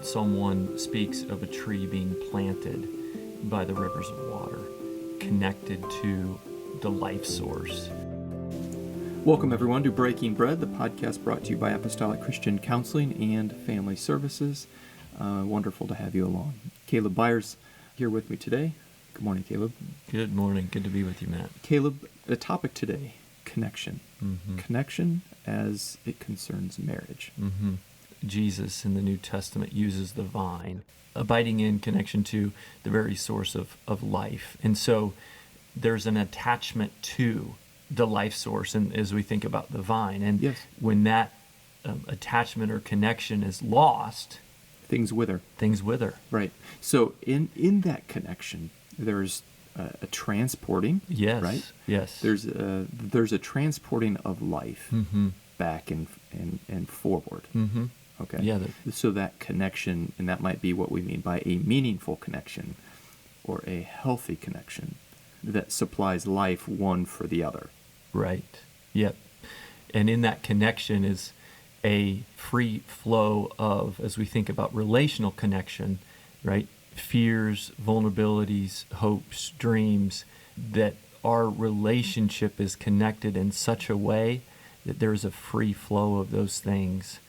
Psalm 1 speaks of a tree being planted by the rivers of water, connected to the life source. Welcome, everyone, to Breaking Bread, the podcast brought to you by Apostolic Christian Counseling and Family Services. Wonderful to have you along. Kaleb Beyer's here with me today. Good morning, Kaleb. Good morning. Good to be with you, Matt. Kaleb, the topic today, connection. Mm-hmm. Connection as it concerns marriage. Mm-hmm. Jesus in the New Testament uses the vine, abiding in connection to the very source of life. And so there's an attachment to the life source, and as we think about the vine, and yes, when that attachment or connection is lost, things wither. Right. So in that connection, there's a transporting. Yes. Right. Yes. There's a transporting of life mm-hmm. back and forward. Mm-hmm. Okay. Yeah. So that connection, and that might be what we mean by a meaningful connection, or a healthy connection that supplies life one for the other. Right. Yep. And in that connection is a free flow of, as we think about relational connection, right? Fears, vulnerabilities, hopes, dreams, that our relationship is connected in such a way that there's a free flow of those things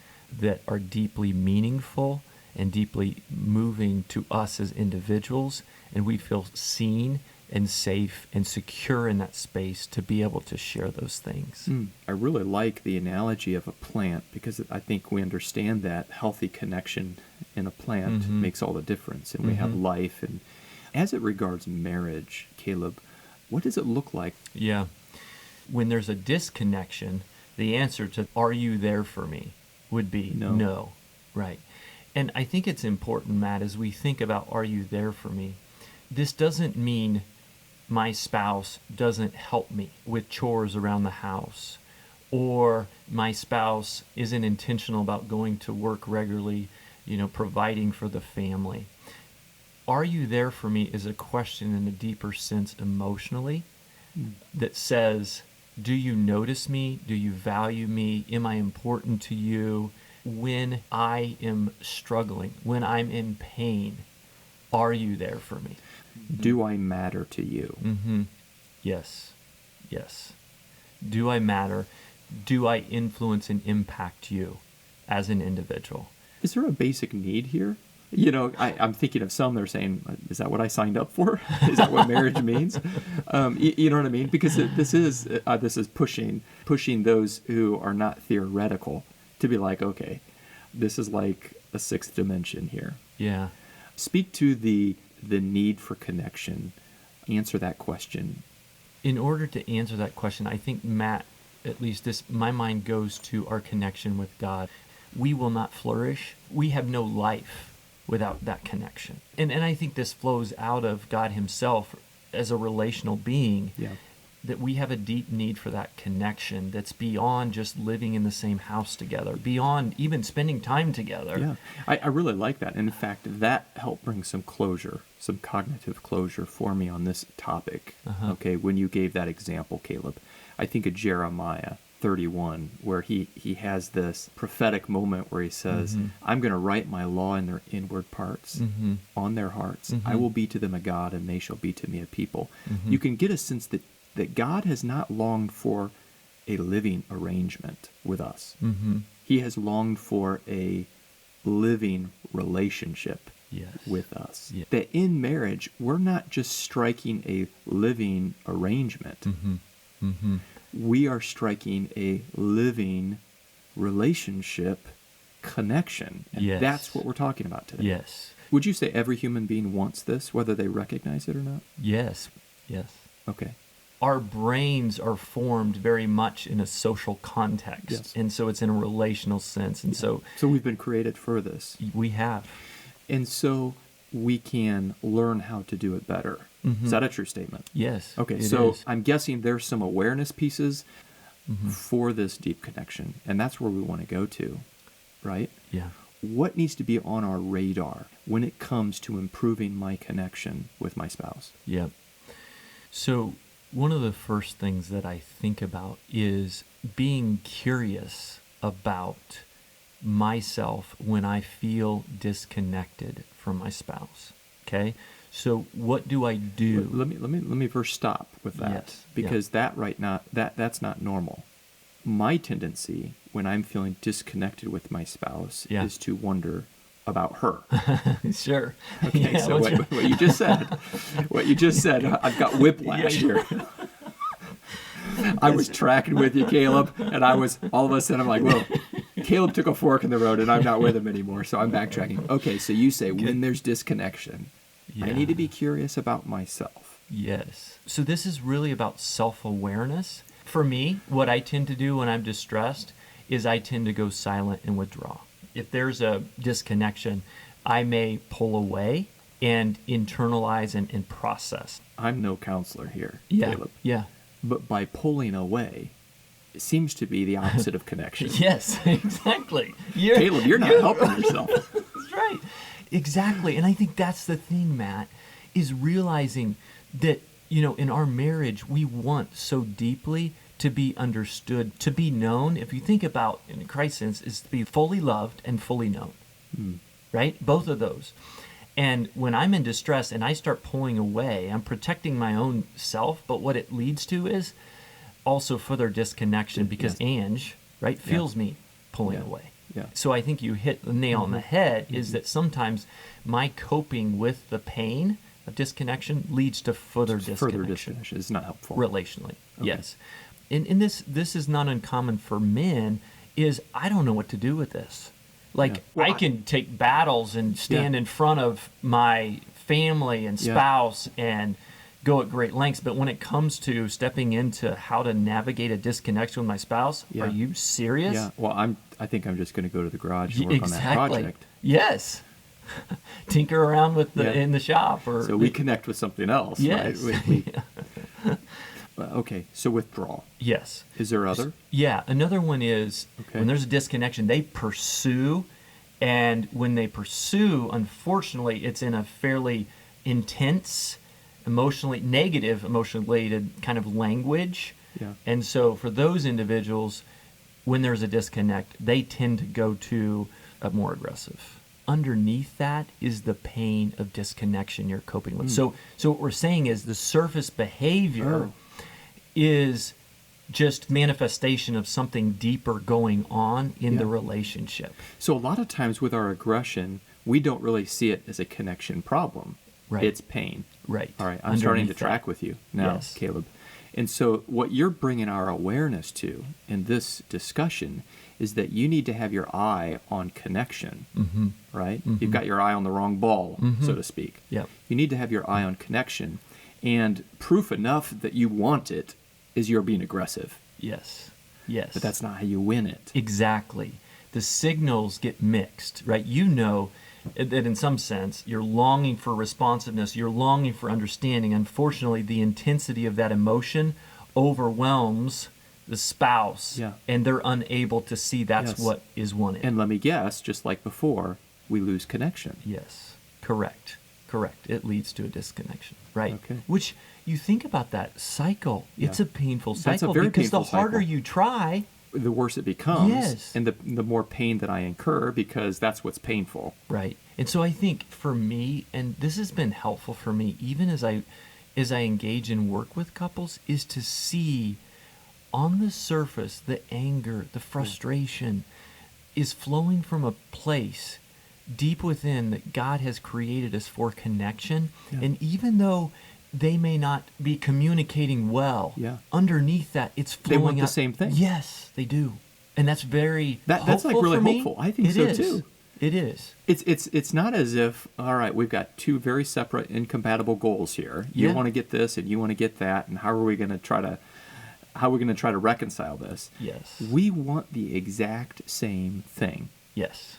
that are deeply meaningful and deeply moving to us as individuals, and we feel seen and safe and secure in that space to be able to share those things. I really like the analogy of a plant, because I think we understand that healthy connection in a plant mm-hmm. makes all the difference, and we mm-hmm. have life. And as it regards marriage, Kaleb, what does it look like? Yeah. When there's a disconnection, the answer to "are you there for me?" would be no. Right. And I think it's important, Matt, as we think about "are you there for me?" This doesn't mean my spouse doesn't help me with chores around the house, or my spouse isn't intentional about going to work regularly, providing for the family. Are you there for me is a question in a deeper sense emotionally that says, do you notice me? Do you value me? Am I important to you? When I am struggling, when I'm in pain, are you there for me? Do I matter to you? Mm-hmm. Yes. Do I matter? Do I influence and impact you as an individual? Is there a basic need here? I'm thinking of some that are saying, is that what I signed up for? Is that what marriage means? You know what I mean? Because this is pushing those who are not theoretical to be like, okay, this is like a sixth dimension here. Yeah. Speak to the need for connection. Answer that question. In order to answer that question, I think, Matt, at least my mind goes to our connection with God. We will not flourish. We have no life without that connection. And I think this flows out of God himself as a relational being, that we have a deep need for that connection that's beyond just living in the same house together, beyond even spending time together. Yeah, I really like that. And in fact, that helped bring some closure, some cognitive closure for me on this topic. Uh-huh. Okay, when you gave that example, Kaleb, I think of Jeremiah 31, where he has this prophetic moment where he says, mm-hmm. I'm going to write my law in their inward parts, mm-hmm. on their hearts. Mm-hmm. I will be to them a God, and they shall be to me a people. Mm-hmm. You can get a sense that God has not longed for a living arrangement with us. Mm-hmm. He has longed for a living relationship with us. Yes. That in marriage, we're not just striking a living arrangement. Mm-hmm. Mm-hmm. We are striking a living relationship connection. And that's what we're talking about today. Yes. Would you say every human being wants this, whether they recognize it or not? Yes. Okay. Our brains are formed very much in a social context, and so it's in a relational sense, and so we've been created for this. We have. And so we can learn how to do it better. Mm-hmm. Is that a true statement? Yes. Okay, so I'm guessing there's some awareness pieces mm-hmm. for this deep connection, and that's where we want to go to, right? Yeah. What needs to be on our radar when it comes to improving my connection with my spouse? Yeah. So one of the first things that I think about is being curious about myself when I feel disconnected from my spouse. Okay? So what do I do? Let me first stop with that, Yes. because that's not normal. My tendency when I'm feeling disconnected with my spouse is to wonder about her. Sure. Okay, Yeah, so what you just said, I've got whiplash here. I was tracking with you, Caleb, and I was, all of a sudden, I'm like, whoa, Caleb took a fork in the road and I'm not with him anymore, so I'm backtracking. Okay, so you say when there's disconnection, I need to be curious about myself. Yes. So this is really about self-awareness. For me, what I tend to do when I'm distressed is I tend to go silent and withdraw. If there's a disconnection, I may pull away and internalize and process. I'm no counselor here, Yeah. Caleb. Yeah. But by pulling away, it seems to be the opposite of connection. Yes, exactly. Caleb, you're not helping yourself. That's right. Exactly. And I think that's the thing, Matt, is realizing that, in our marriage, we want so deeply to be understood, to be known. If you think about, in Christ's sense, is to be fully loved and fully known, right? Both of those. And when I'm in distress and I start pulling away, I'm protecting my own self, but what it leads to is also further disconnection because Ange, right, feels me pulling away. Yeah. So I think you hit the nail on the head, is that sometimes my coping with the pain of disconnection leads to further disconnection. Further disconnection is not helpful. Relationally, Okay. yes. And this is not uncommon for men, is I don't know what to do with this. Like, Well, I can take battles and stand in front of my family and spouse and go at great lengths, but when it comes to stepping into how to navigate a disconnection with my spouse, are you serious? Yeah. Well, I think I'm just going to go to the garage and work on that project. Yes. Tinker around with in the shop, or so we connect with something else. Yes. Right? Okay. So withdrawal. Yes. Is there other? Yeah. Another one is when there's a disconnection, they pursue. And when they pursue, unfortunately, it's in a fairly intense, emotionally related kind of language. Yeah. And so for those individuals, when there's a disconnect, they tend to go to a more aggressive. Underneath that is the pain of disconnection you're coping with. So what we're saying is the surface behavior is just manifestation of something deeper going on in the relationship. So a lot of times with our aggression, we don't really see it as a connection problem. Right. It's pain. Right. All right. I'm starting to Underneath track that. with you now, Yes. Caleb. And so what you're bringing our awareness to in this discussion is that you need to have your eye on connection, right? You've got your eye on the wrong ball, so to speak. Yep. You need to have your eye on connection. And proof enough that you want it is you're being aggressive. Yes. Yes. But that's not how you win it. Exactly. The signals get mixed, right? You know that in some sense you're longing for responsiveness, you're longing for understanding. Unfortunately, the intensity of that emotion overwhelms the spouse, and they're unable to see that's what is wanted. And let me guess, just like before, we lose connection. Yes, correct. It leads to a disconnection, right? Okay. Which, you think about that cycle. It's a painful That's a cycle very because the painful harder cycle. you try, The worse it becomes, Yes. and the more pain that I incur because that's what's painful. right? And so I think for me, and this has been helpful for me, even as I engage and work with couples, is to see on the surface the anger, the frustration is flowing from a place deep within that God has created us for connection. And even though they may not be communicating well, underneath that, it's flowing They want the out. same thing. Yes, they do. And that's very That's like hopeful really for me. hopeful. I think It so is. too. It is. It's not as if, all right, we've got two very separate, incompatible goals here. You want to get this and you want to get that, and how are we going to try to reconcile this? Yes. We want the exact same thing. Yes.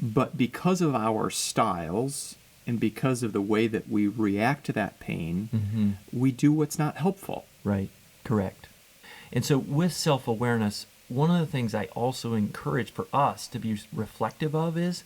But because of our styles and because of the way that we react to that pain, we do what's not helpful. Right. Correct. And so with self-awareness, one of the things I also encourage for us to be reflective of is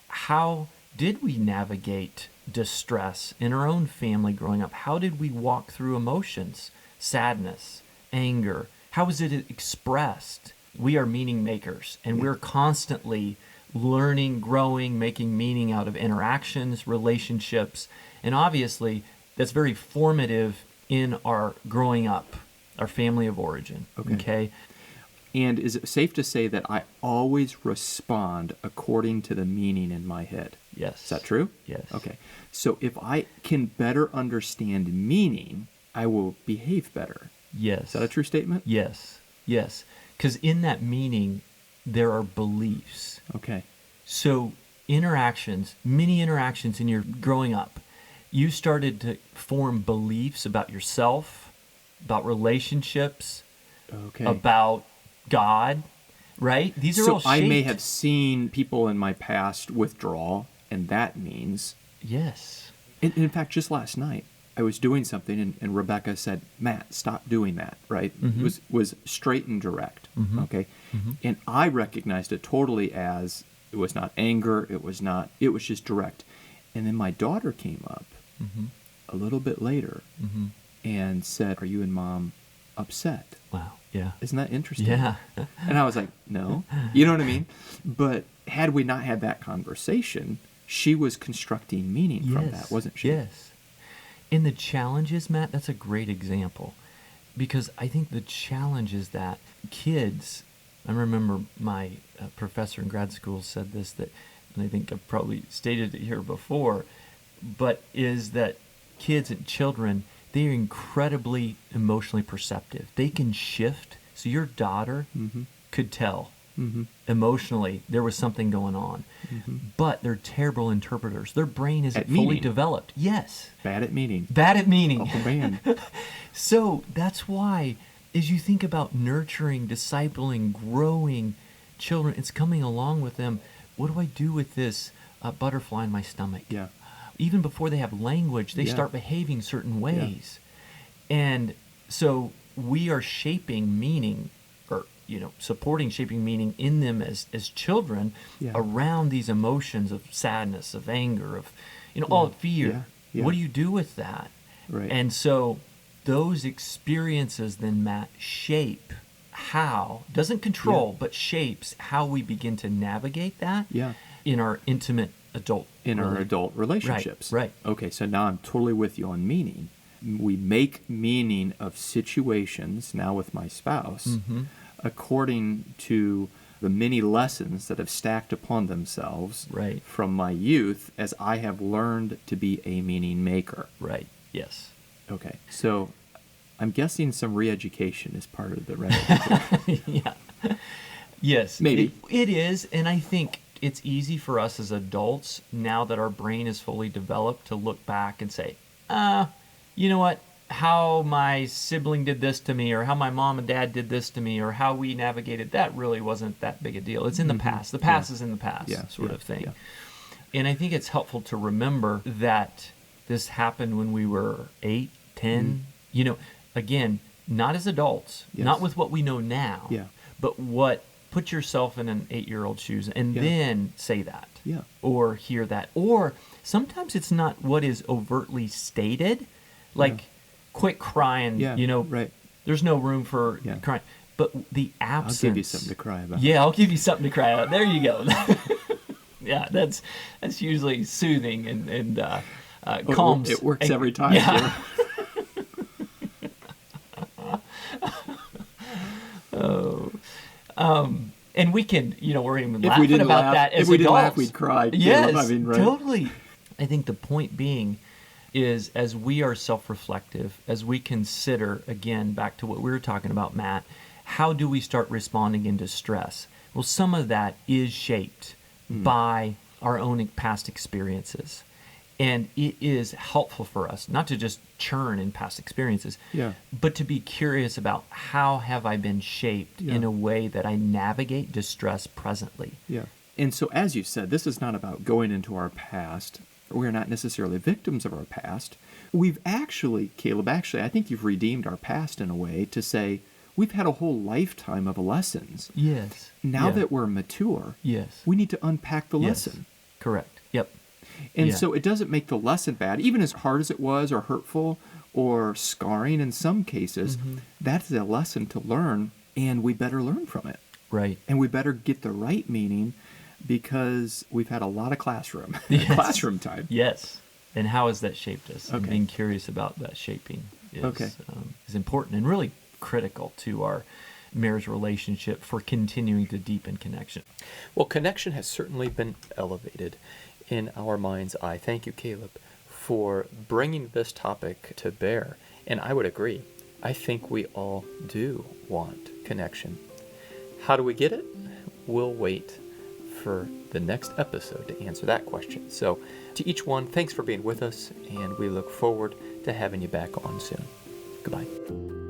how did we navigate distress in our own family growing up? How did we walk through emotions, sadness, anger? How was it expressed? We are meaning makers, and we're constantly learning, growing, making meaning out of interactions, relationships. And obviously, that's very formative in our growing up, our family of origin. Okay? And is it safe to say that I always respond according to the meaning in my head? Yes. Is that true? Yes. Okay. So if I can better understand meaning, I will behave better. Yes. Is that a true statement? Yes. Yes. Because in that meaning, there are beliefs. Okay. So many interactions in your growing up, you started to form beliefs about yourself, about relationships, about God, right? These are all shaped. So I may have seen people in my past withdraw, and that means... Yes. In fact, just last night, I was doing something, and Rebecca said, Matt, stop doing that, right? Mm-hmm. Was straight and direct, okay? Mm-hmm. And I recognized it totally as, it was not anger, it was just direct. And then my daughter came up a little bit later and said, are you and Mom upset? Wow, yeah. Isn't that interesting? Yeah. And I was like, no. You know what I mean? But had we not had that conversation, she was constructing meaning from that, wasn't she? Yes. In the challenges, Matt, that's a great example. Because I think the challenge is that kids, I remember my professor in grad school said this, that, and I think I've probably stated it here before, but is that kids and children, they are incredibly emotionally perceptive. They can shift. So your daughter could tell emotionally there was something going on. But they're terrible interpreters. Their brain isn't fully developed. Yes. Bad at meaning. Oh, man. So that's why, as you think about nurturing, discipling, growing children, it's coming along with them. What do I do with this butterfly in my stomach? Yeah. Even before they have language, they start behaving certain ways. And so we are shaping meaning, or supporting shaping meaning in them as children around these emotions of sadness, of anger, of all fear. What do you do with that? Right. And so those experiences then, Matt, shape how, doesn't control, but shapes how we begin to navigate that in our intimate adult relationships. Right. Okay, so now I'm totally with you on meaning. We make meaning of situations, now with my spouse, according to the many lessons that have stacked upon themselves from my youth as I have learned to be a meaning maker. Right, yes. Okay, so I'm guessing some re-education is part of the remedy. Yeah. Yes. Maybe. It is, and I think it's easy for us as adults, now that our brain is fully developed, to look back and say, you know what, how my sibling did this to me, or how my mom and dad did this to me, or how we navigated that really wasn't that big a deal. It's in the past. The past is in the past, sort of thing. Yeah. And I think it's helpful to remember that this happened when we were 8, 10, again, not as adults, not with what we know now, but put yourself in an 8-year-old shoes and then say that or hear that. Or sometimes it's not what is overtly stated, like quit crying, there's no room for crying. But the absence... I'll give you something to cry about. Yeah, I'll give you something to cry about. There you go. Yeah, that's usually soothing and calms. It works every time. Yeah. And we can, we're even laughing about that as adults. If we didn't laugh, we'd cry. Yes, right? Totally. I think the point being is, as we are self-reflective, as we consider, again, back to what we were talking about, Matt, how do we start responding in distress? Well, some of that is shaped by our own past experiences. And it is helpful for us not to just churn in past experiences, but to be curious about how have I been shaped in a way that I navigate distress presently. Yeah. And so, as you said, this is not about going into our past. We're not necessarily victims of our past. We've actually, Kaleb, I think you've redeemed our past in a way to say we've had a whole lifetime of lessons. Yes. Now that we're mature, we need to unpack the lesson. Correct. Yep. And so it doesn't make the lesson bad, even as hard as it was, or hurtful, or scarring in some cases. That's a lesson to learn, and we better learn from it. Right. And we better get the right meaning Because we've had a lot of classroom Yes. classroom time. Yes. And how has that shaped us? And Okay. being curious about that shaping is, Okay. is important and really critical to our marriage relationship for continuing to deepen connection. Well, connection has certainly been elevated in our mind's eye. Thank you, Kaleb, for bringing this topic to bear. And I would agree. I think we all do want connection. How do we get it? We'll wait for the next episode to answer that question. So to each one, thanks for being with us, and we look forward to having you back on soon. Goodbye.